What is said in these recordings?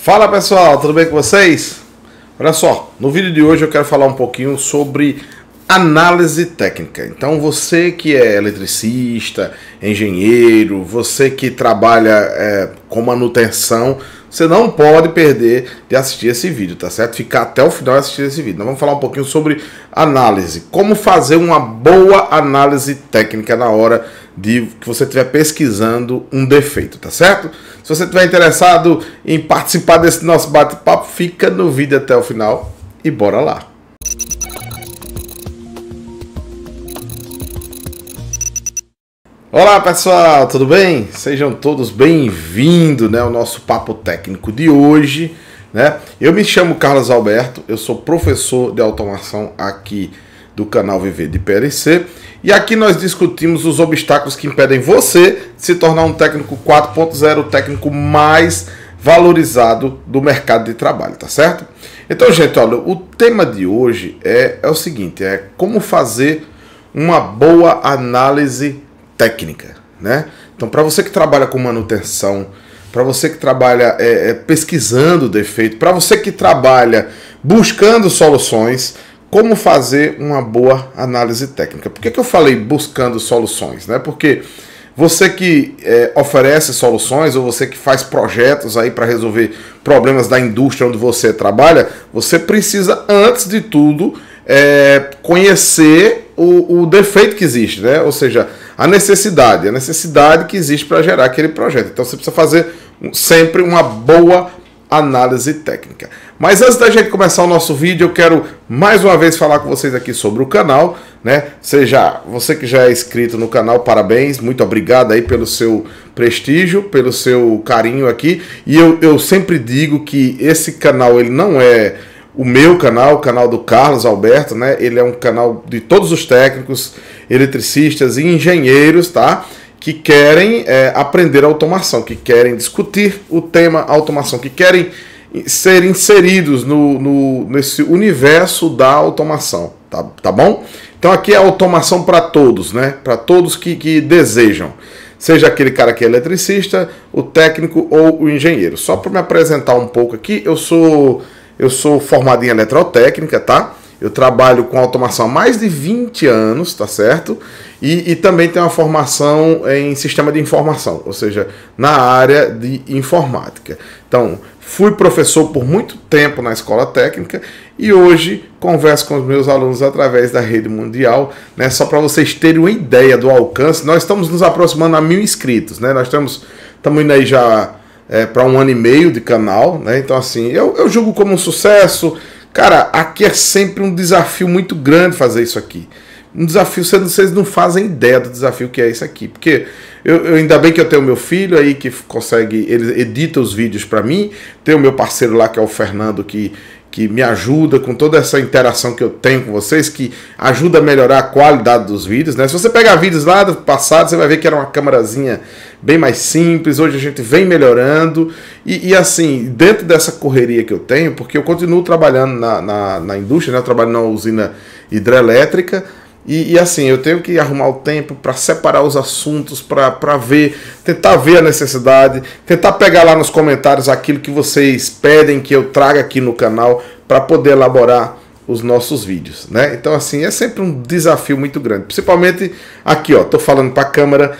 Fala pessoal, tudo bem com vocês? Olha só, no vídeo de hoje eu quero falar um pouquinho sobre análise técnica. Então você que é eletricista, engenheiro, você que trabalha com manutenção, você não pode perder de assistir esse vídeo, tá certo? Ficar até o final e assistir esse vídeo. Nós vamos falar um pouquinho sobre análise, como fazer uma boa análise técnica na hora de que você estiver pesquisando um defeito, tá certo? Se você estiver interessado em participar desse nosso bate-papo, fica no vídeo até o final e bora lá. Olá pessoal, tudo bem? Sejam todos bem-vindos, né, ao nosso papo técnico de hoje, né? Eu me chamo Carlos Alberto, eu sou professor de automação aqui do canal Viver de PLC e aqui nós discutimos os obstáculos que impedem você de se tornar um técnico 4.0, o técnico mais valorizado do mercado de trabalho, tá certo? Então, gente, olha, o tema de hoje é o seguinte, é como fazer uma boa análise técnica, né? Então, para você que trabalha com manutenção, para você que trabalha pesquisando defeito, para você que trabalha buscando soluções, como fazer uma boa análise técnica. Por que eu falei buscando soluções, né? Porque você que oferece soluções ou você que faz projetos aí para resolver problemas da indústria onde você trabalha, você precisa, antes de tudo, conhecer o defeito que existe, né? Ou seja, a necessidade que existe para gerar aquele projeto. Então você precisa fazer sempre uma boa análise técnica. Mas antes da gente começar o nosso vídeo, eu quero mais uma vez falar com vocês aqui sobre o canal, né? Seja você que já é inscrito no canal, parabéns, muito obrigado aí pelo seu prestígio, pelo seu carinho aqui. E eu sempre digo que esse canal ele não é o meu canal, o canal do Carlos Alberto, né? Ele é um canal de todos os técnicos, eletricistas e engenheiros, tá? Que querem aprender automação, que querem discutir o tema automação, que querem ser inseridos nesse universo da automação, tá bom? Então aqui é automação para todos, né? Para todos que desejam. Seja aquele cara que é eletricista, o técnico ou o engenheiro. Só para me apresentar um pouco aqui, eu sou formado em eletrotécnica, tá? Eu trabalho com automação há mais de 20 anos, tá certo? E também tenho uma formação em sistema de informação, ou seja, na área de informática. Então, fui professor por muito tempo na escola técnica e hoje converso com os meus alunos através da rede mundial, né? Só para vocês terem uma ideia do alcance, nós estamos nos aproximando a 1000 inscritos, né? Nós estamos indo aí já para 1 ano e meio de canal, né? Então, assim, eu julgo como um sucesso. Cara, aqui é sempre um desafio muito grande fazer isso aqui. Um desafio, vocês não fazem ideia do desafio que é isso aqui. Porque ainda bem que eu tenho meu filho aí que consegue, ele edita os vídeos para mim. Tem o meu parceiro lá que é o Fernando que me ajuda com toda essa interação que eu tenho com vocês, que ajuda a melhorar a qualidade dos vídeos, né? Se você pegar vídeos lá do passado, você vai ver que era uma câmerazinha bem mais simples, hoje a gente vem melhorando, e assim, dentro dessa correria que eu tenho, porque eu continuo trabalhando na indústria, né? Eu trabalho na usina hidrelétrica, e assim, eu tenho que arrumar o tempo para separar os assuntos, para tentar ver a necessidade, tentar pegar lá nos comentários aquilo que vocês pedem que eu traga aqui no canal para poder elaborar os nossos vídeos, né? Então assim, é sempre um desafio muito grande, principalmente aqui, ó, tô falando para a câmera,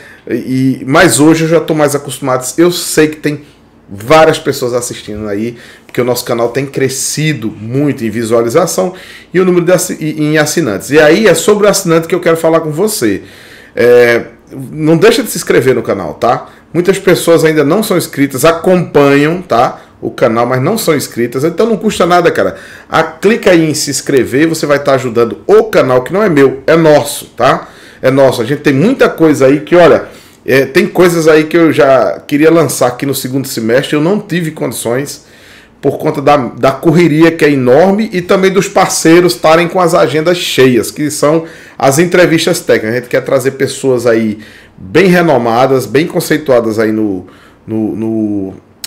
mas hoje eu já tô mais acostumado, eu sei que tem várias pessoas assistindo aí, porque o nosso canal tem crescido muito em visualização e o número em assinantes. E aí é sobre o assinante que eu quero falar com você. Não deixa de se inscrever no canal, tá? Muitas pessoas ainda não são inscritas, acompanham, tá, o canal, mas não são inscritas, então não custa nada, cara. Clica aí em se inscrever, você vai estar ajudando o canal, que não é meu, é nosso, tá? É nosso. A gente tem muita coisa aí que, olha, tem coisas aí que eu já queria lançar aqui no segundo semestre, eu não tive condições por conta da correria que é enorme e também dos parceiros estarem com as agendas cheias, que são as entrevistas técnicas. A gente quer trazer pessoas aí bem renomadas, bem conceituadas aí no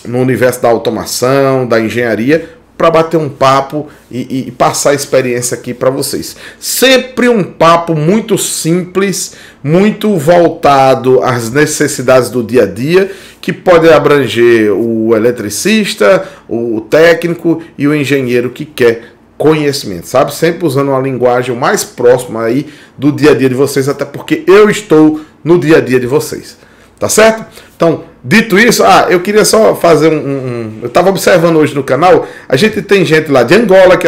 universo da automação, da engenharia, para bater um papo e passar a experiência aqui para vocês. Sempre um papo muito simples, muito voltado às necessidades do dia a dia, que pode abranger o eletricista, o técnico e o engenheiro que quer conhecimento, sabe? Sempre usando uma linguagem mais próxima aí do dia a dia de vocês, até porque eu estou no dia a dia de vocês, tá certo? Então, dito isso, eu queria só fazer eu estava observando hoje no canal, a gente tem gente lá de Angola que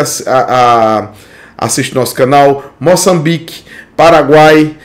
assiste nosso canal, Moçambique, Paraguai,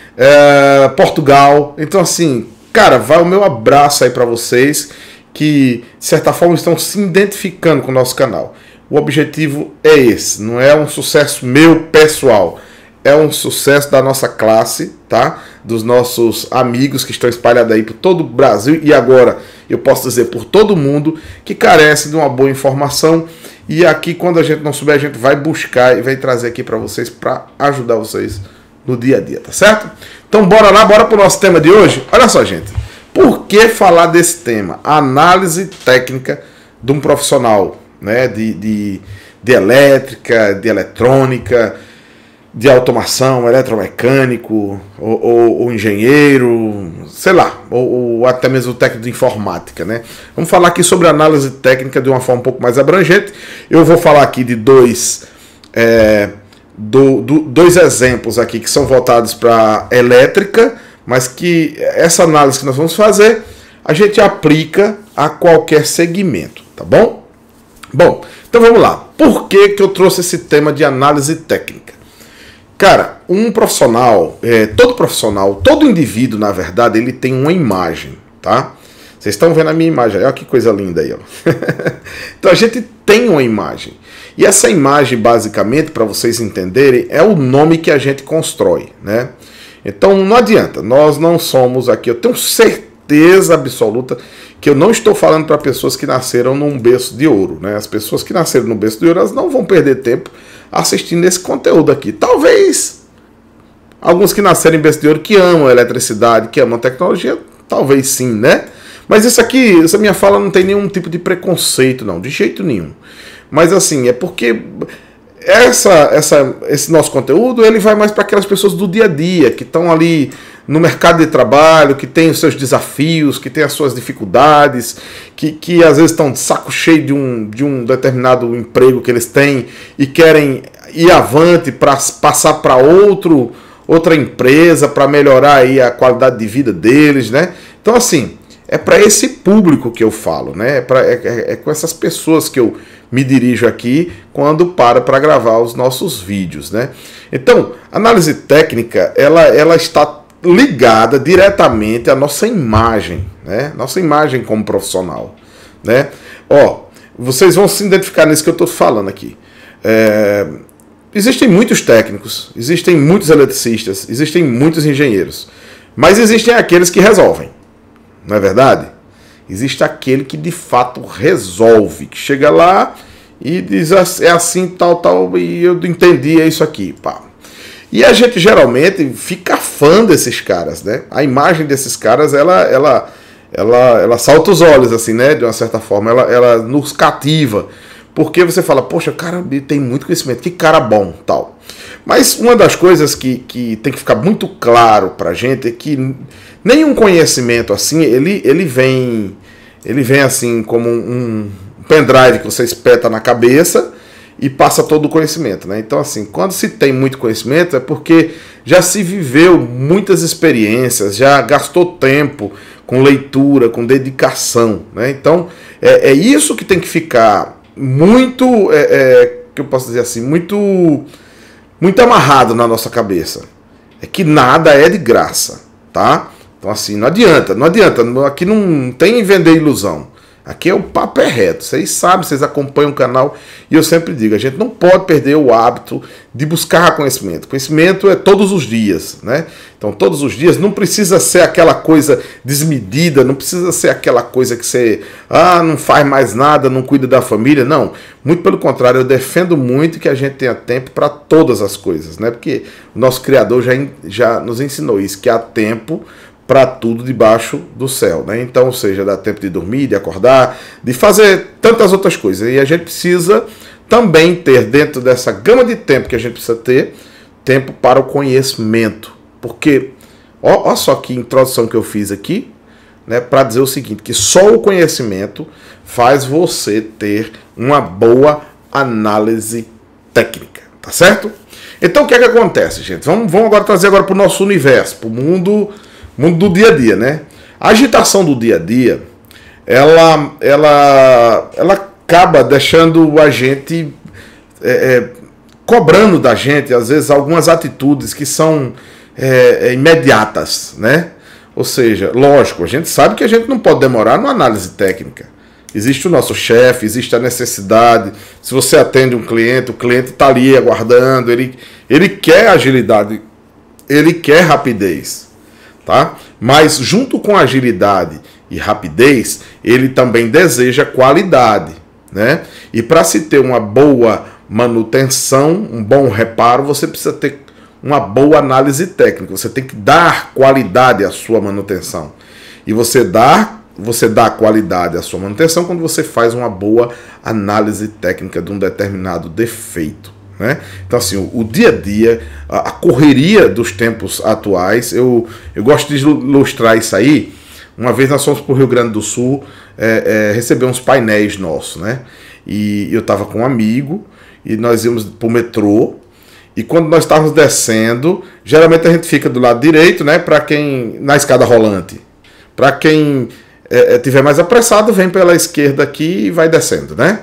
Portugal. Então, assim, cara, vai o meu abraço aí para vocês que, de certa forma, estão se identificando com o nosso canal. O objetivo é esse, não é um sucesso meu pessoal, é um sucesso da nossa classe, tá? Dos nossos amigos que estão espalhados aí por todo o Brasil e agora, eu posso dizer, por todo mundo, que carecem de uma boa informação. E aqui, quando a gente não souber, a gente vai buscar e vai trazer aqui para vocês, para ajudar vocês no dia a dia, tá certo? Então bora lá, bora para o nosso tema de hoje. Olha só, gente, por que falar desse tema? Análise técnica de um profissional, né, de elétrica, de eletrônica, de automação, eletromecânico, ou engenheiro, sei lá, ou até mesmo técnico de informática, né? Vamos falar aqui sobre análise técnica de uma forma um pouco mais abrangente. Eu vou falar aqui de dois exemplos aqui que são voltados para elétrica, mas que essa análise que nós vamos fazer, a gente aplica a qualquer segmento, tá bom? Bom, então vamos lá. Por que eu trouxe esse tema de análise técnica? Cara, um profissional, todo indivíduo, na verdade, ele tem uma imagem, tá? Vocês estão vendo a minha imagem aí, olha que coisa linda aí, ó. Então a gente tem uma imagem. E essa imagem, basicamente, para vocês entenderem, é o nome que a gente constrói, né? Então não adianta, nós não somos aqui, eu tenho certeza absoluta que eu não estou falando para pessoas que nasceram num berço de ouro, né? As pessoas que nasceram num berço de ouro, elas não vão perder tempo assistindo esse conteúdo aqui. Talvez alguns que nasceram em berço de ouro que amam a eletricidade, que amam a tecnologia, talvez sim, né? Mas isso aqui, essa minha fala não tem nenhum tipo de preconceito, não, de jeito nenhum. Mas assim, é porque esse nosso conteúdo, ele vai mais para aquelas pessoas do dia a dia, que estão ali no mercado de trabalho, que tem os seus desafios, que tem as suas dificuldades, que às vezes estão de saco cheio de um determinado emprego que eles têm e querem ir avante para passar para outra empresa, para melhorar aí a qualidade de vida deles, né? Então assim, é para esse público que eu falo, né? É com essas pessoas que eu me dirijo aqui quando para gravar os nossos vídeos, né? Então, análise técnica, ela está ligada diretamente à nossa imagem, né? Nossa imagem como profissional, né? Ó, vocês vão se identificar nisso que eu estou falando aqui. Existem muitos técnicos, existem muitos eletricistas, existem muitos engenheiros, mas existem aqueles que resolvem, não é verdade? Existe aquele que de fato resolve, que chega lá e diz é assim, tal, e eu entendi, é isso aqui, pá. E a gente geralmente fica fã desses caras, né? A imagem desses caras, ela salta os olhos, assim, né? De uma certa forma, ela nos cativa. Porque você fala, poxa, o cara tem muito conhecimento, que cara bom, tal. Mas uma das coisas que tem que ficar muito claro pra gente é que nenhum conhecimento assim, ele vem assim como um pendrive que você espeta na cabeça e passa todo o conhecimento, né? Então assim, quando se tem muito conhecimento é porque já se viveu muitas experiências, já gastou tempo com leitura, com dedicação, né? Então é isso que tem que ficar muito, que eu posso dizer assim, muito amarrado na nossa cabeça. É que nada é de graça, tá? Então assim, não adianta, aqui não tem vender ilusão. Aqui é o papo reto, vocês sabem, vocês acompanham o canal e eu sempre digo, a gente não pode perder o hábito de buscar conhecimento. Conhecimento é todos os dias, né? Então todos os dias não precisa ser aquela coisa desmedida, não precisa ser aquela coisa que você não faz mais nada, não cuida da família, não. Muito pelo contrário, eu defendo muito que a gente tenha tempo para todas as coisas, né? Porque o nosso Criador já nos ensinou isso, que há tempo para tudo debaixo do céu, né? Então, ou seja, dá tempo de dormir, de acordar, de fazer tantas outras coisas. E a gente precisa também ter dentro dessa gama de tempo que a gente precisa ter, tempo para o conhecimento. Porque, olha só que introdução que eu fiz aqui, né, para dizer o seguinte, que só o conhecimento faz você ter uma boa análise técnica, tá certo? Então o que é que acontece, gente? Vamos agora trazer agora para o nosso universo, para o mundo do dia a dia, né? A agitação do dia a dia, ela acaba deixando a gente cobrando da gente, às vezes, algumas atitudes que são imediatas, né? Ou seja, lógico, a gente sabe que a gente não pode demorar numa análise técnica. Existe o nosso chefe, existe a necessidade. Se você atende um cliente, o cliente está ali aguardando, ele quer agilidade, ele quer rapidez, tá? Mas junto com agilidade e rapidez, ele também deseja qualidade, né? E para se ter uma boa manutenção, um bom reparo, você precisa ter uma boa análise técnica. Você tem que dar qualidade à sua manutenção. E você dá qualidade à sua manutenção quando você faz uma boa análise técnica de um determinado defeito, né? Então, assim, o dia a dia, a correria dos tempos atuais, eu gosto de ilustrar isso aí. Uma vez nós fomos para o Rio Grande do Sul receber uns painéis nossos, né? E eu estava com um amigo e nós íamos para o metrô. E quando nós estávamos descendo, geralmente a gente fica do lado direito, né? Para quem na escada rolante. Para quem tiver mais apressado, vem pela esquerda aqui e vai descendo, né?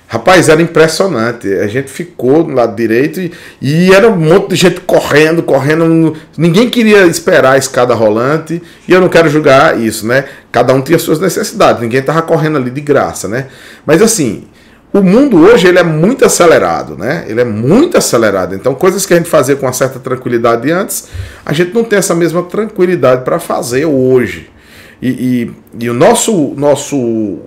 Rapaz, era impressionante. A gente ficou do lado direito e era um monte de gente correndo. Ninguém queria esperar a escada rolante. E eu não quero julgar isso, né? Cada um tinha suas necessidades. Ninguém estava correndo ali de graça, né? Mas assim, o mundo hoje ele é muito acelerado, né? Ele é muito acelerado. Então, coisas que a gente fazia com uma certa tranquilidade antes, a gente não tem essa mesma tranquilidade para fazer hoje. E o nosso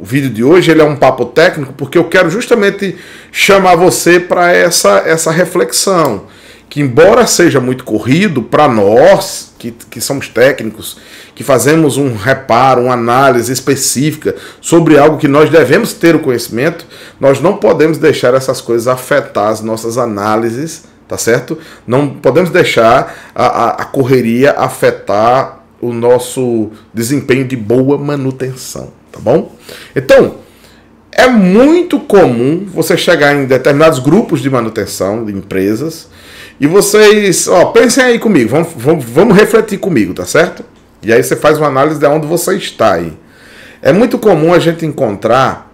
vídeo de hoje ele é um papo técnico porque eu quero justamente chamar você para essa reflexão, que embora seja muito corrido para nós que somos técnicos, que fazemos um reparo, uma análise específica sobre algo que nós devemos ter o conhecimento, nós não podemos deixar essas coisas afetar as nossas análises, tá certo? Não podemos deixar a correria afetar o nosso desempenho de boa manutenção, tá bom? Então, é muito comum você chegar em determinados grupos de manutenção de empresas e vocês, pensem aí comigo, vamos refletir comigo, tá certo? E aí você faz uma análise de onde você está aí. É muito comum a gente encontrar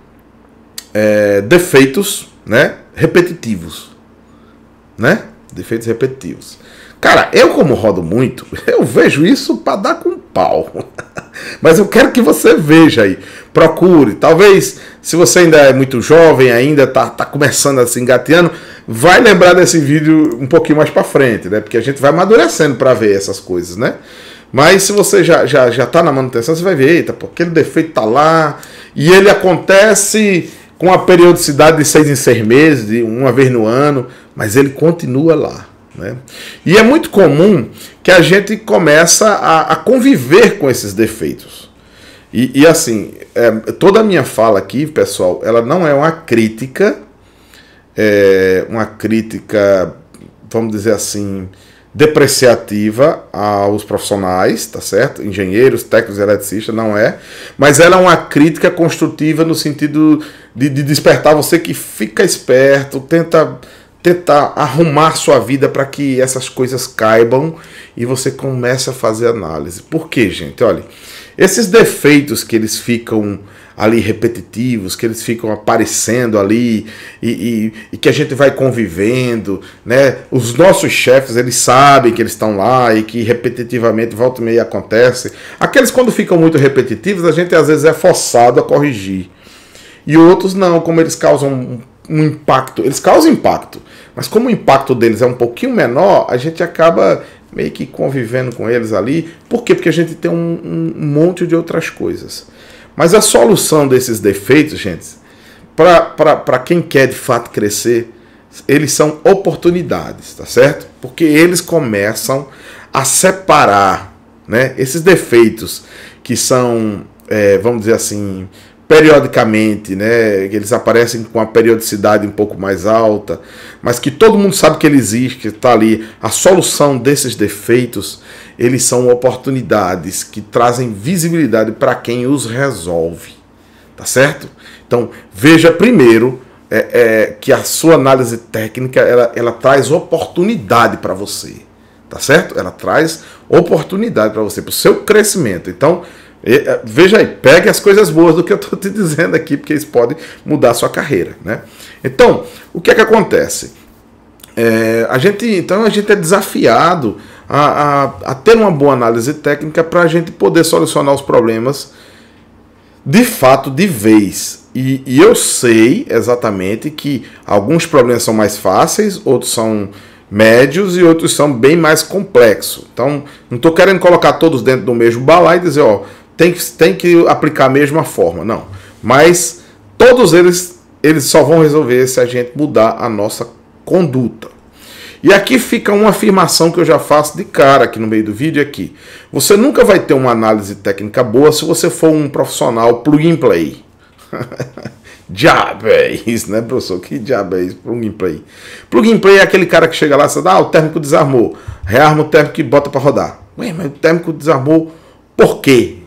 defeitos, né, repetitivos, né? Defeitos repetitivos. Cara, eu como rodo muito, eu vejo isso para dar com pau. Mas eu quero que você veja aí. Procure. Talvez, se você ainda é muito jovem, ainda tá começando a se engateando, vai lembrar desse vídeo um pouquinho mais para frente, né? Porque a gente vai amadurecendo para ver essas coisas, né? Mas se você já tá na manutenção, você vai ver, eita, pô, aquele defeito tá lá, e ele acontece com a periodicidade de 6 em 6 meses, de uma vez no ano, mas ele continua lá. Né? E é muito comum que a gente começa a conviver com esses defeitos. E assim, toda a minha fala aqui, pessoal, ela não é uma crítica, vamos dizer assim, depreciativa aos profissionais, tá certo? Engenheiros, técnicos, eletricistas, não é. Mas ela é uma crítica construtiva no sentido de despertar você que fica esperto, tentar arrumar sua vida para que essas coisas caibam e você comece a fazer análise. Por quê, gente? Olha, esses defeitos que eles ficam ali repetitivos, que eles ficam aparecendo ali e que a gente vai convivendo, né? Os nossos chefes, eles sabem que eles estão lá e que repetitivamente volta e meia acontece. Aqueles quando ficam muito repetitivos, a gente às vezes é forçado a corrigir. E outros não, como eles causam um impacto, eles causam impacto, mas como o impacto deles é um pouquinho menor, a gente acaba meio que convivendo com eles ali. Por quê? Porque a gente tem um monte de outras coisas. Mas a solução desses defeitos, gente, para quem quer de fato crescer, eles são oportunidades, tá certo? Porque eles começam a separar, né, esses defeitos que são, vamos dizer assim, periodicamente, né, eles aparecem com a periodicidade um pouco mais alta, mas que todo mundo sabe que ele existe, que está ali. A solução desses defeitos, eles são oportunidades que trazem visibilidade para quem os resolve, tá certo? Então, veja primeiro que a sua análise técnica, ela traz oportunidade para você, tá certo? Ela traz oportunidade para você, para o seu crescimento. Então, veja aí, pegue as coisas boas do que eu estou te dizendo aqui, porque isso pode mudar a sua carreira, né? Então, o que é que acontece? A gente é desafiado a ter uma boa análise técnica para a gente poder solucionar os problemas de fato, de vez. E eu sei exatamente que alguns problemas são mais fáceis, outros são médios e outros são bem mais complexos. Então, não estou querendo colocar todos dentro do mesmo balaio e dizer, ó, tem que aplicar a mesma forma. Não. Mas todos eles só vão resolver se a gente mudar a nossa conduta. E aqui fica uma afirmação que eu já faço de cara aqui no meio do vídeo aqui. Você nunca vai ter uma análise técnica boa se você for um profissional plug and play. Diabo é isso, né, professor? Que diabo é isso? Plug and play. Plug and play é aquele cara que chega lá e diz, o térmico desarmou. Rearma o térmico e bota para rodar. Ué, mas o térmico desarmou por quê?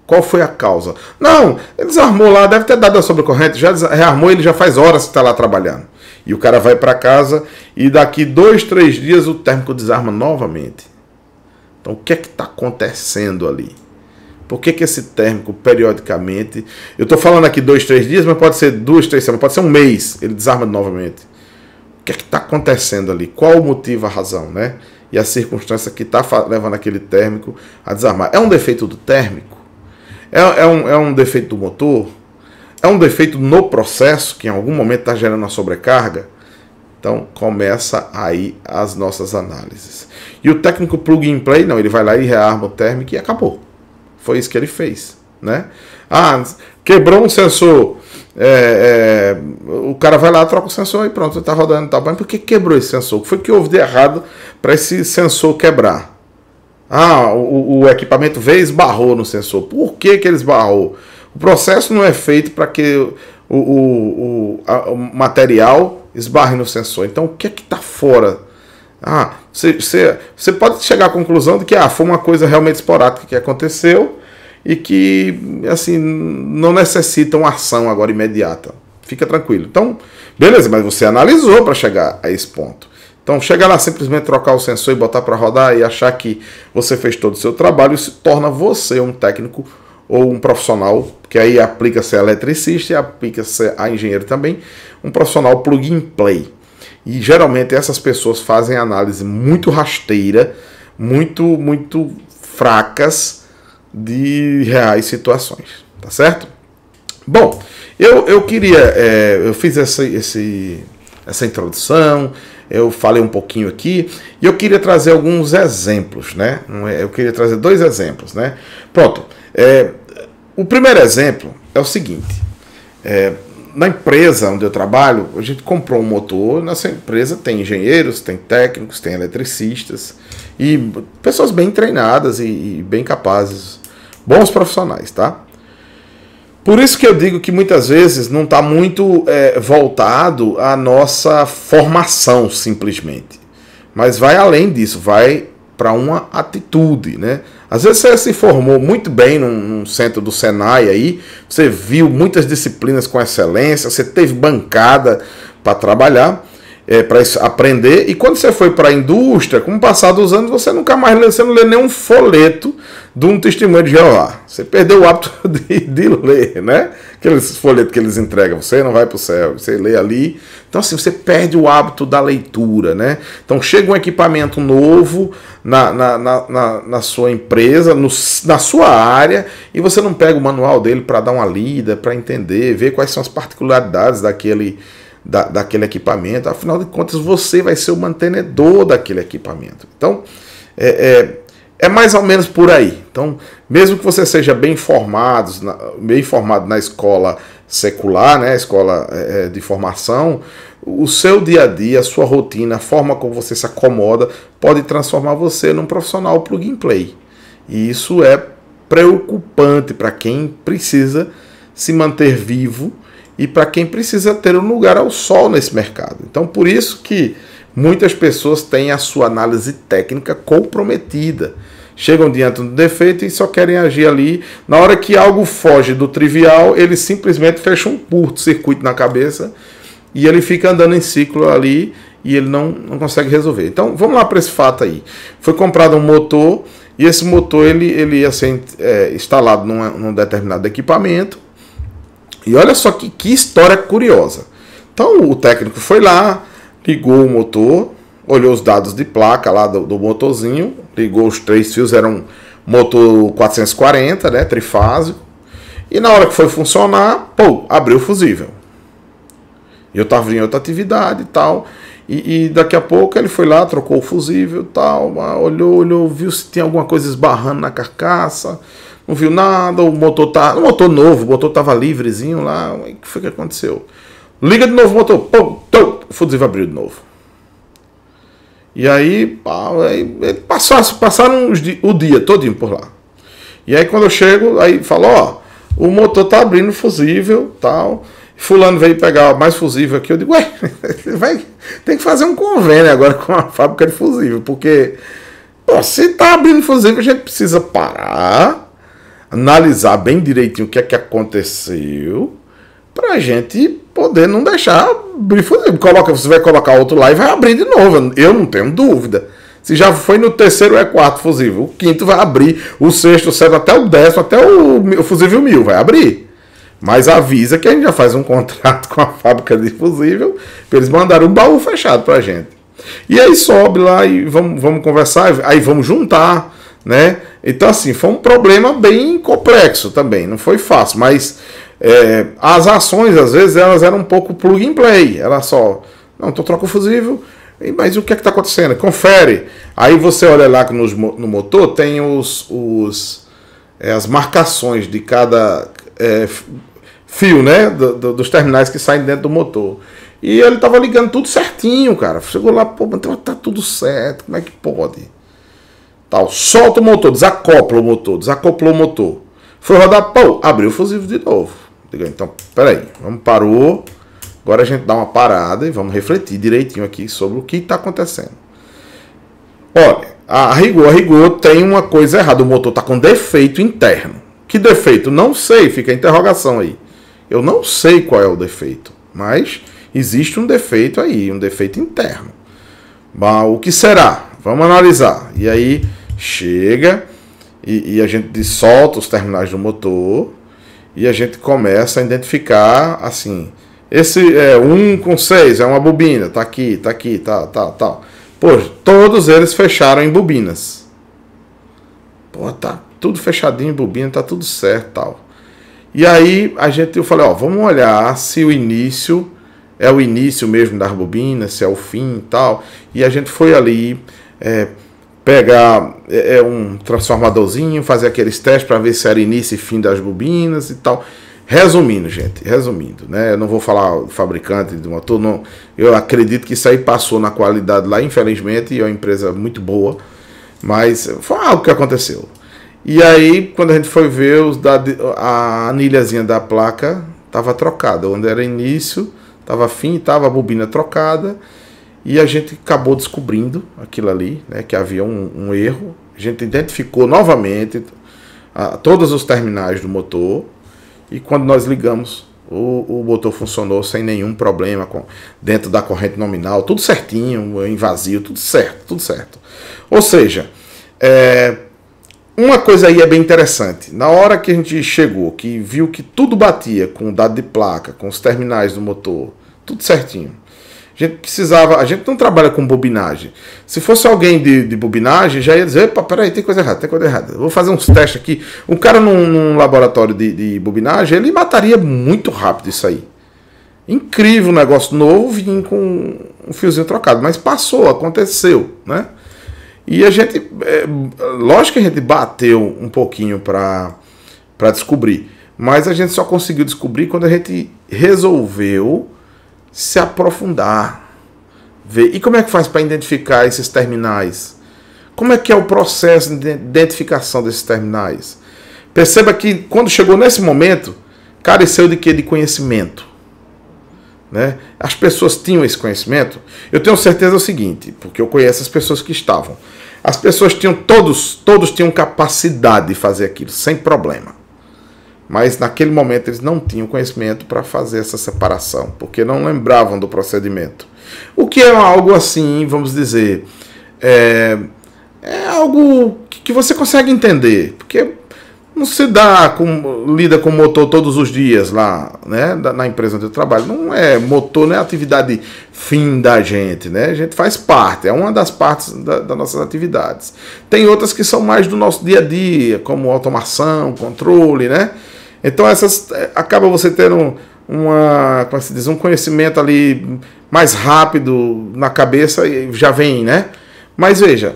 Qual foi a causa? Não, ele desarmou lá, deve ter dado a sobrecorrente, já rearmou, ele já faz horas que está lá trabalhando. E o cara vai para casa e daqui 2, 3 dias o térmico desarma novamente. Então o que é que está acontecendo ali? Por que esse térmico periodicamente... Eu estou falando aqui 2, 3 dias, mas pode ser 2, 3 semanas, pode ser um mês, ele desarma novamente. O que é que está acontecendo ali? Qual o motivo, a razão, né? E a circunstância que está levando aquele térmico a desarmar. É um defeito do térmico? É um defeito do motor? É um defeito no processo, que em algum momento está gerando uma sobrecarga? Então, começa aí as nossas análises. E o técnico plug and play, não, ele vai lá e rearma o térmico e acabou. Foi isso que ele fez, né? Quebrou um sensor, o cara vai lá, troca o sensor e pronto, está rodando, tá bom. Por que quebrou esse sensor? O que foi que houve de errado para esse sensor quebrar? O equipamento veio e esbarrou no sensor. Por que ele esbarrou? O processo não é feito para que o material esbarre no sensor. Então, o que é que está fora? Você pode chegar à conclusão de que foi uma coisa realmente esporádica que aconteceu e que assim não necessita uma ação agora imediata. Fica tranquilo. Então, beleza, mas você analisou para chegar a esse ponto. Então, chegar lá simplesmente trocar o sensor e botar para rodar e achar que você fez todo o seu trabalho, isso torna você um técnico ou um profissional, que aí aplica-se a eletricista e aplica-se a engenheiro também, um profissional plug and play. E geralmente essas pessoas fazem análise muito rasteira, muito fracas de reais situações, tá certo? Bom, eu queria, eu fiz essa introdução, eu falei um pouquinho aqui, e eu queria trazer alguns exemplos, né? Eu queria trazer 2 exemplos, né? Pronto. O primeiro exemplo é o seguinte. Na empresa onde eu trabalho, a gente comprou um motor. Nessa empresa tem engenheiros, tem técnicos, tem eletricistas e pessoas bem treinadas e bem capazes, bons profissionais, tá? Por isso que eu digo que muitas vezes não está muito voltado à nossa formação simplesmente, mas vai além disso, vai para uma atitude, né? Às vezes você se formou muito bem num centro do Senai aí, você viu muitas disciplinas com excelência, você teve bancada para trabalhar, para aprender, e quando você foi para a indústria, com o passar dos anos, você nunca mais lê, você não lê nenhum folheto de um testemunho de Jeová. Você perdeu o hábito de ler, né? Aqueles folhetos que eles entregam, você não vai para o céu, você lê ali. Então, assim, você perde o hábito da leitura, né? Então, chega um equipamento novo na sua empresa, na sua área, e você não pega o manual dele para dar uma lida, para entender, ver quais são as particularidades daquele equipamento. Afinal de contas, você vai ser o mantenedor daquele equipamento. Então, é mais ou menos por aí. Então, mesmo que você seja bem formado na escola secular, né, escola de formação, o seu dia a dia, a sua rotina, a forma como você se acomoda, pode transformar você num profissional plug and play. E isso é preocupante para quem precisa se manter vivo e para quem precisa ter um lugar ao sol nesse mercado. Então, por isso que muitas pessoas têm a sua análise técnica comprometida. Chegam diante do defeito e só querem agir ali. Na hora que algo foge do trivial, ele simplesmente fecha um curto-circuito na cabeça e ele fica andando em ciclo ali e ele não consegue resolver. Então, vamos lá para esse fato aí. Foi comprado um motor e esse motor ele ia ser instalado num determinado equipamento. E olha só que história curiosa. Então, o técnico foi lá, ligou o motor, olhou os dados de placa lá do motorzinho, ligou os 3 fios, era um motor 440, né, trifásico. E na hora que foi funcionar, pô, abriu o fusível. Eu estava em outra atividade e tal. E daqui a pouco ele foi lá, trocou o fusível e tal, olhou, viu se tinha alguma coisa esbarrando na carcaça, não viu nada, o motor novo, o motor estava livrezinho lá, o que foi que aconteceu? Liga de novo o motor, pô, o fusível abriu de novo. E aí passaram o dia todinho por lá. E aí quando eu chego, aí falou, ó, o motor tá abrindo o fusível e tal. Fulano veio pegar mais fusível aqui. Eu digo, ué, tem que fazer um convênio agora com a fábrica de fusível, porque pô, se tá abrindo fusível, a gente precisa parar, analisar bem direitinho o que é que aconteceu, pra gente poder não deixar abrir fusível. Você vai colocar outro lá e vai abrir de novo, eu não tenho dúvida. Se já foi no terceiro ou quarto fusível, o quinto vai abrir, o sexto, o sétimo, até o 10º, até o fusível 1000 vai abrir. Mas avisa que a gente já faz um contrato com a fábrica de fusível para eles mandarem um baú fechado para a gente. E aí sobe lá e vamos conversar, aí vamos juntar, né? Então assim, foi um problema bem complexo também, não foi fácil, mas as ações às vezes elas eram um pouco plug and play, ela só, não, então troca o fusível, mas o que é que está acontecendo? Confere. Aí você olha lá que no motor tem as marcações de cada fio, né, dos terminais que saem dentro do motor. E ele tava ligando tudo certinho, cara. Chegou lá, pô, tá tudo certo, como é que pode? Tal, solta o motor, desacoplou o motor. Foi rodar, pô, abriu o fusível de novo. Então, peraí, parou. Agora a gente dá uma parada e vamos refletir direitinho aqui sobre o que está acontecendo. Olha, a rigor tem uma coisa errada. O motor está com defeito interno. Que defeito? Não sei, fica a interrogação aí. Eu não sei qual é o defeito, mas existe um defeito aí, um defeito interno. Mas o que será? Vamos analisar. E aí chega e a gente solta os terminais do motor e a gente começa a identificar assim, esse é 1 com 6, é uma bobina, tá aqui, tal. Pô, todos eles fecharam em bobinas. Pô, tá tudo fechadinho em bobina, tá tudo certo, tal. E aí eu falei, ó, vamos olhar se o início é o início mesmo das bobinas, se é o fim e tal. E a gente foi ali pegar um transformadorzinho, fazer aqueles testes para ver se era início e fim das bobinas e tal. Resumindo, né? Eu não vou falar do fabricante do motor, não. Eu acredito que isso aí passou na qualidade lá, infelizmente, e é uma empresa muito boa, mas foi algo que aconteceu. E aí, quando a gente foi ver, a anilhazinha da placa estava trocada, onde era início, estava fim, estava a bobina trocada, e a gente acabou descobrindo aquilo ali, né, que havia um erro. A gente identificou novamente todos os terminais do motor, e quando nós ligamos, o motor funcionou sem nenhum problema, dentro da corrente nominal, tudo certinho, em vazio, tudo certo. Ou seja, uma coisa aí é bem interessante. Na hora que a gente chegou, que viu que tudo batia com o dado de placa, com os terminais do motor, tudo certinho. A gente não trabalha com bobinagem. Se fosse alguém de bobinagem, já ia dizer, epa, peraí, tem coisa errada. Vou fazer uns testes aqui. Um cara num laboratório de bobinagem, ele mataria muito rápido isso aí. Incrível, um negócio novo, vinha com um fiozinho trocado. Mas passou, aconteceu, né? E a gente, lógico que a gente bateu um pouquinho para descobrir. Mas a gente só conseguiu descobrir quando a gente resolveu se aprofundar, ver. E como é que faz para identificar esses terminais? Como é que é o processo de identificação desses terminais? Perceba que quando chegou nesse momento, careceu de quê? De conhecimento. Né? As pessoas tinham esse conhecimento. Eu tenho certeza o seguinte, porque eu conheço as pessoas que estavam. As pessoas tinham, todos tinham capacidade de fazer aquilo, sem problema. Mas naquele momento eles não tinham conhecimento para fazer essa separação, porque não lembravam do procedimento. O que é algo assim, vamos dizer, é algo que você consegue entender, porque não se lida com motor todos os dias lá, né, na empresa onde eu trabalho. Não é motor, não é atividade fim da gente, né? A gente faz parte, é uma das partes das nossas atividades. Tem outras que são mais do nosso dia a dia, como automação, controle, né? Então essas acaba você tendo como é que se diz, um conhecimento ali mais rápido na cabeça e já vem, né? Mas veja,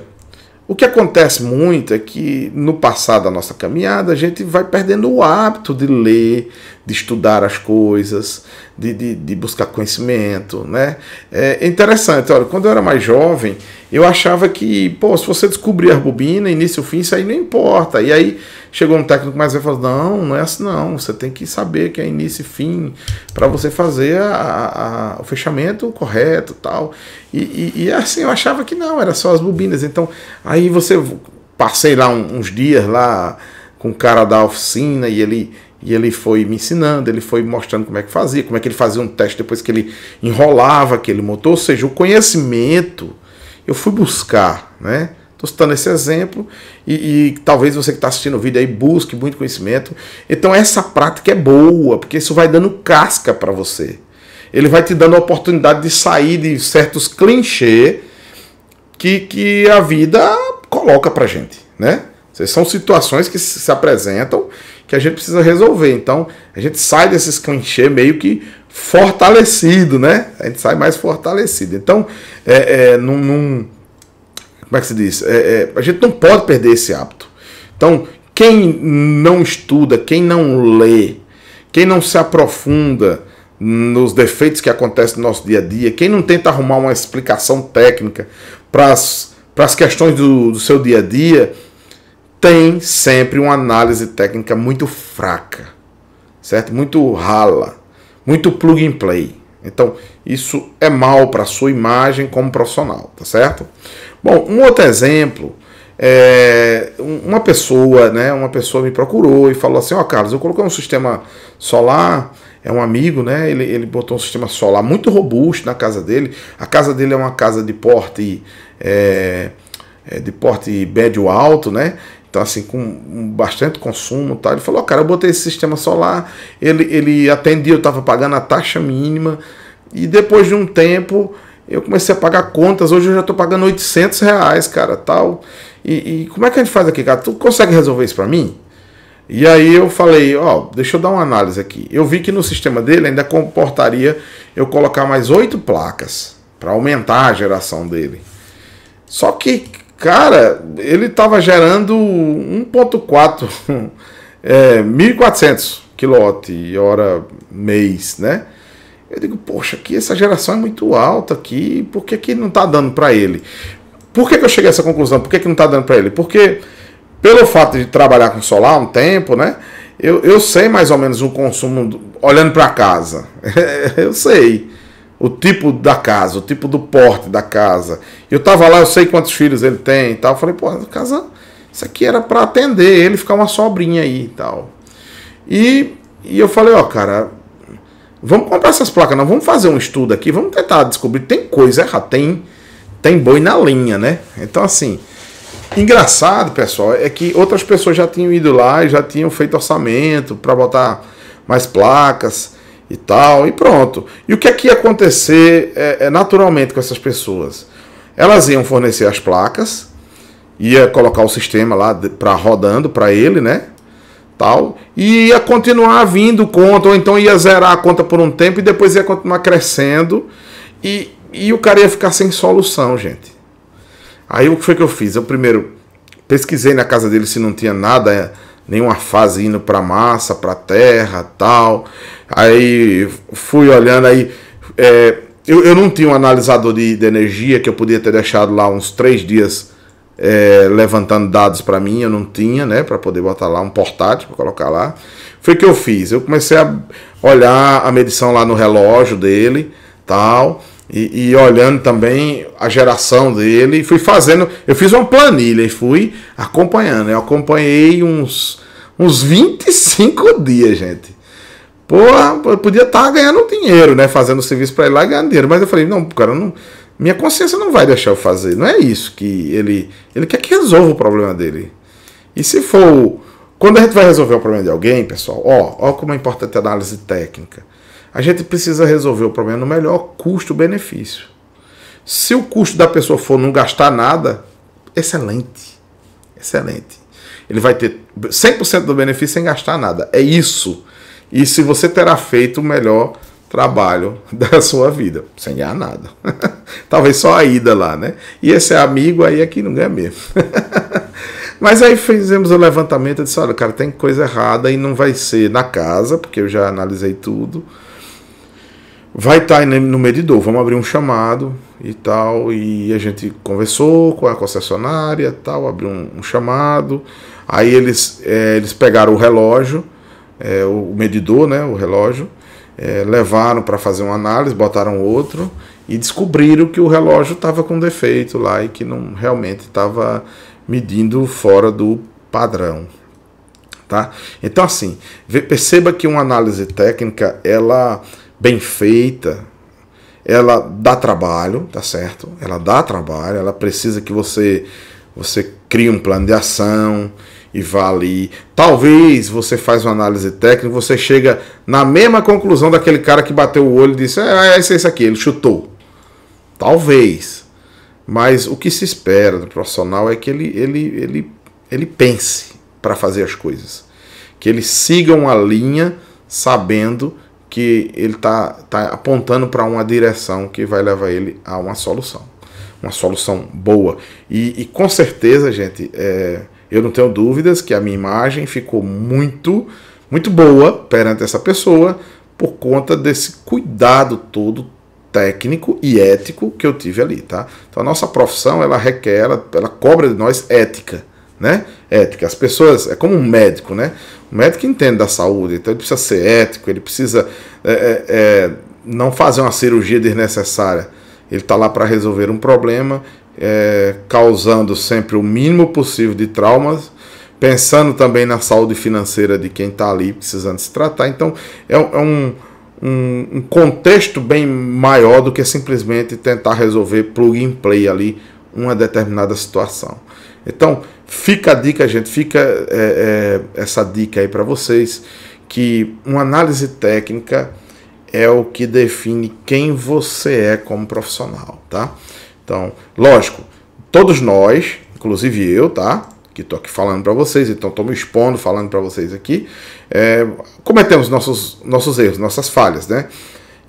o que acontece muito é que no passar da nossa caminhada a gente vai perdendo o hábito de ler, de estudar as coisas, de buscar conhecimento, né? É interessante, olha, quando eu era mais jovem, eu achava que, pô, se você descobrir a bobina, início e fim, isso aí não importa. E aí chegou um técnico mais velho e falou, não é assim não, você tem que saber que é início e fim para você fazer o fechamento correto e tal. E assim, eu achava que não, era só as bobinas. Então, aí passei lá uns dias lá com o cara da oficina e ele foi me ensinando, ele foi mostrando como é que fazia, como é que ele fazia um teste depois que ele enrolava aquele motor, ou seja, o conhecimento eu fui buscar, né? Estou citando esse exemplo e talvez você que está assistindo o vídeo aí busque muito conhecimento. Então essa prática é boa, porque isso vai dando casca para você. Ele vai te dando a oportunidade de sair de certos clichês que a vida coloca para gente, né? São situações que se apresentam que a gente precisa resolver. Então a gente sai desses clichês meio que fortalecido, né? A gente sai mais fortalecido. Então como é que se diz? A gente não pode perder esse hábito. Então, quem não estuda, quem não lê, quem não se aprofunda nos defeitos que acontecem no nosso dia a dia, quem não tenta arrumar uma explicação técnica para as questões do seu dia a dia, tem sempre uma análise técnica muito fraca, certo? Muito rala, muito plug and play. Então, isso é mal para a sua imagem como profissional, tá certo? Bom, um outro exemplo, uma pessoa me procurou e falou assim, Carlos, eu coloquei um sistema solar, é um amigo, né? Ele botou um sistema solar muito robusto na casa dele. A casa dele é uma casa de porte médio alto, né? Então, assim, com bastante consumo e tal. Ele falou, cara, eu botei esse sistema solar, ele atendia, eu estava pagando a taxa mínima, e depois de um tempo eu comecei a pagar contas, hoje eu já estou pagando R$800, cara, tal. E como é que a gente faz aqui, cara? Tu consegue resolver isso para mim? E aí eu falei, deixa eu dar uma análise aqui. Eu vi que no sistema dele ainda comportaria eu colocar mais 8 placas para aumentar a geração dele. Só que, cara, ele estava gerando 1.4, 1.400 kWh mês, né? Eu digo, poxa, aqui essa geração é muito alta aqui, por que não está dando para ele? Por que eu cheguei a essa conclusão? Por que não está dando para ele? Porque, pelo fato de trabalhar com solar há um tempo, né? Eu sei mais ou menos o consumo, olhando para casa. Eu sei o tipo da casa, o tipo do porte da casa. Eu estava lá, eu sei quantos filhos ele tem e tal. Eu falei, pô, a casa, isso aqui era para atender ele, ficar uma sobrinha aí e tal. E eu falei, cara, vamos comprar essas placas, não, vamos fazer um estudo aqui, vamos tentar descobrir, tem coisa errada, tem boi na linha, né? Então, assim, engraçado, pessoal, é que outras pessoas já tinham ido lá e já tinham feito orçamento para botar mais placas e tal, e pronto. E o que é que ia acontecer naturalmente com essas pessoas? Elas iam fornecer as placas, ia colocar o sistema lá rodando para ele, né? Tal, e ia continuar vindo conta, ou então ia zerar a conta por um tempo e depois ia continuar crescendo e o cara ia ficar sem solução, gente. Aí o que foi que eu fiz? Eu primeiro pesquisei na casa dele se não tinha nada, nenhuma fase indo para massa, para terra, tal. Aí fui olhando, aí eu não tinha um analisador de energia que eu podia ter deixado lá uns 3 dias levantando dados para mim, eu não tinha, né, para poder botar lá um portátil para colocar lá. foi que eu fiz? Eu comecei a olhar a medição lá no relógio dele, tal, e olhando também a geração dele, e fui fazendo, eu fiz uma planilha e fui acompanhando. Eu acompanhei uns 25 dias, gente. Porra, eu podia estar ganhando dinheiro, né? Fazendo serviço para ele lá e ganhando dinheiro. Mas eu falei, não, cara, não, minha consciência não vai deixar eu fazer. Não é isso que ele quer que resolva o problema dele. E se for... Quando a gente vai resolver o problema de alguém, pessoal, ó como é importante a análise técnica. A gente precisa resolver o problema no melhor custo-benefício. Se o custo da pessoa for não gastar nada, excelente. Excelente. Ele vai ter 100% do benefício sem gastar nada. É isso. E se você terá feito o melhor trabalho da sua vida, sem ganhar nada. Talvez só a ida lá, né? E esse amigo aí é que não ganha mesmo. Mas aí fizemos o levantamento e disse, olha, cara, tem coisa errada e não vai ser na casa, porque eu já analisei tudo. Vai estar no medidor, vamos abrir um chamado e tal. E a gente conversou com a concessionária e tal, abriu um chamado. Aí eles pegaram o relógio, o medidor, né, o relógio, levaram para fazer uma análise, botaram outro e descobriram que o relógio estava com defeito lá e que não realmente estava medindo fora do padrão, tá? Então assim, perceba que uma análise técnica, ela bem feita, ela dá trabalho, tá certo? Ela dá trabalho, ela precisa que você crie um plano de ação e vá ali. Talvez você faz uma análise técnica, você chega na mesma conclusão daquele cara que bateu o olho e disse, é esse aqui, ele chutou. Talvez. Mas o que se espera do profissional é que ele pense para fazer as coisas. Que ele siga uma linha sabendo que ele tá apontando para uma direção que vai levar ele a uma solução. Uma solução boa. E com certeza, gente, eu não tenho dúvidas que a minha imagem ficou muito, muito boa perante essa pessoa por conta desse cuidado todo técnico e ético que eu tive ali, tá? Então a nossa profissão, ela requer, ela cobra de nós ética, né? Ética. As pessoas, é como um médico, né? O médico entende da saúde, então ele precisa ser ético, ele precisa não fazer uma cirurgia desnecessária. Ele está lá para resolver um problema, causando sempre o mínimo possível de traumas, pensando também na saúde financeira de quem está ali precisando se tratar. Então é um contexto bem maior do que simplesmente tentar resolver plug and play ali uma determinada situação. Então fica a dica, gente, fica essa dica aí para vocês, que uma análise técnica é o que define quem você é como profissional, tá? Então, lógico, todos nós, inclusive eu, tá? Que estou aqui falando para vocês, então estou me expondo, falando para vocês aqui, cometemos nossos erros, nossas falhas, né?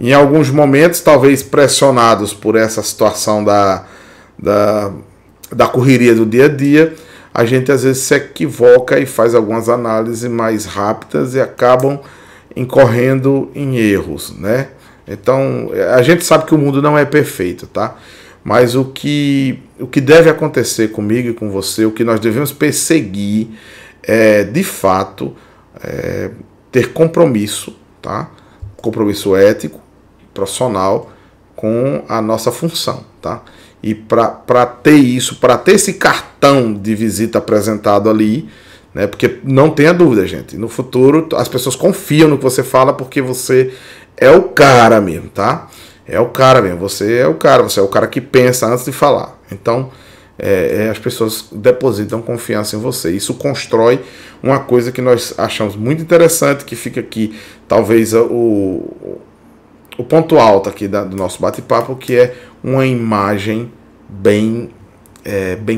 Em alguns momentos, talvez pressionados por essa situação da correria do dia a dia, a gente às vezes se equivoca e faz algumas análises mais rápidas e acabam incorrendo em erros, né? Então, a gente sabe que o mundo não é perfeito, tá? Mas o que deve acontecer comigo e com você, o que nós devemos perseguir é, de fato, ter compromisso, tá? Compromisso ético, profissional com a nossa função, tá? E para ter isso, para ter esse cartão de visita apresentado ali, né? Porque não tenha dúvida, gente, no futuro as pessoas confiam no que você fala porque você é o cara mesmo, tá? É o cara mesmo, você é o cara que pensa antes de falar. Então, as pessoas depositam confiança em você. Isso constrói uma coisa que nós achamos muito interessante, que fica aqui, talvez, o ponto alto aqui do nosso bate-papo, que é uma imagem bem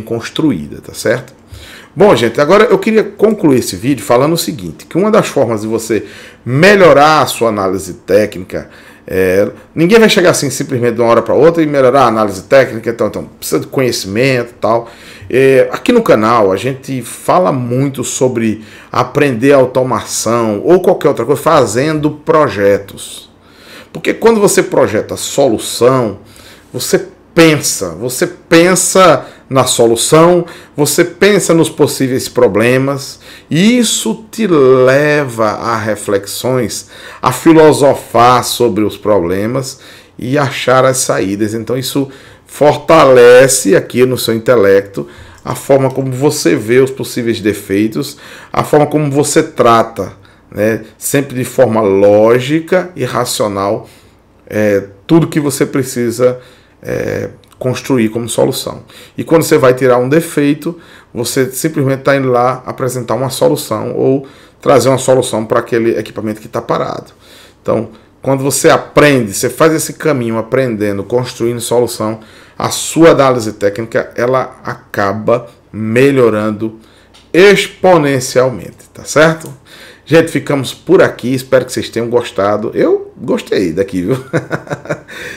construída, tá certo? Bom, gente, agora eu queria concluir esse vídeo falando o seguinte, que uma das formas de você melhorar a sua análise técnica, ninguém vai chegar assim simplesmente de uma hora para outra e melhorar a análise técnica, então precisa de conhecimento e tal. Aqui no canal a gente fala muito sobre aprender automação ou qualquer outra coisa fazendo projetos. Porque quando você projeta solução, você pensa na solução, você pensa nos possíveis problemas, e isso te leva a reflexões, a filosofar sobre os problemas e achar as saídas. Então isso fortalece aqui no seu intelecto a forma como você vê os possíveis defeitos, a forma como você trata, né, sempre de forma lógica e racional, tudo que você precisa construir como solução. E quando você vai tirar um defeito, você simplesmente está indo lá apresentar uma solução ou trazer uma solução para aquele equipamento que está parado. Então, quando você aprende, você faz esse caminho aprendendo, construindo solução, a sua análise técnica ela acaba melhorando exponencialmente, tá certo? Gente, ficamos por aqui, espero que vocês tenham gostado. Eu gostei daqui, viu?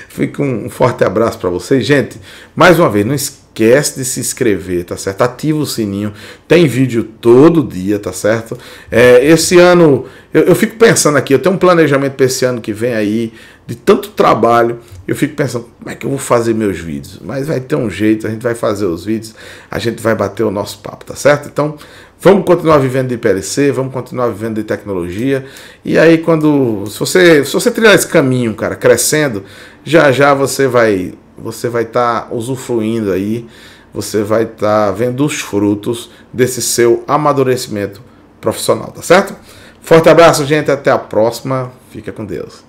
Fica um forte abraço para vocês. Gente, mais uma vez, não esquece de se inscrever, tá certo? Ativa o sininho, tem vídeo todo dia, tá certo? Esse ano, eu fico pensando aqui, eu tenho um planejamento para esse ano que vem aí, de tanto trabalho, eu fico pensando, como é que eu vou fazer meus vídeos? Mas vai ter um jeito, a gente vai fazer os vídeos, a gente vai bater o nosso papo, tá certo? Então, vamos continuar vivendo de PLC, vamos continuar vivendo de tecnologia. E aí, se você trilhar esse caminho, cara, crescendo, já você vai estar usufruindo aí, você vai estar vendo os frutos desse seu amadurecimento profissional, tá certo? Forte abraço, gente, até a próxima. Fica com Deus.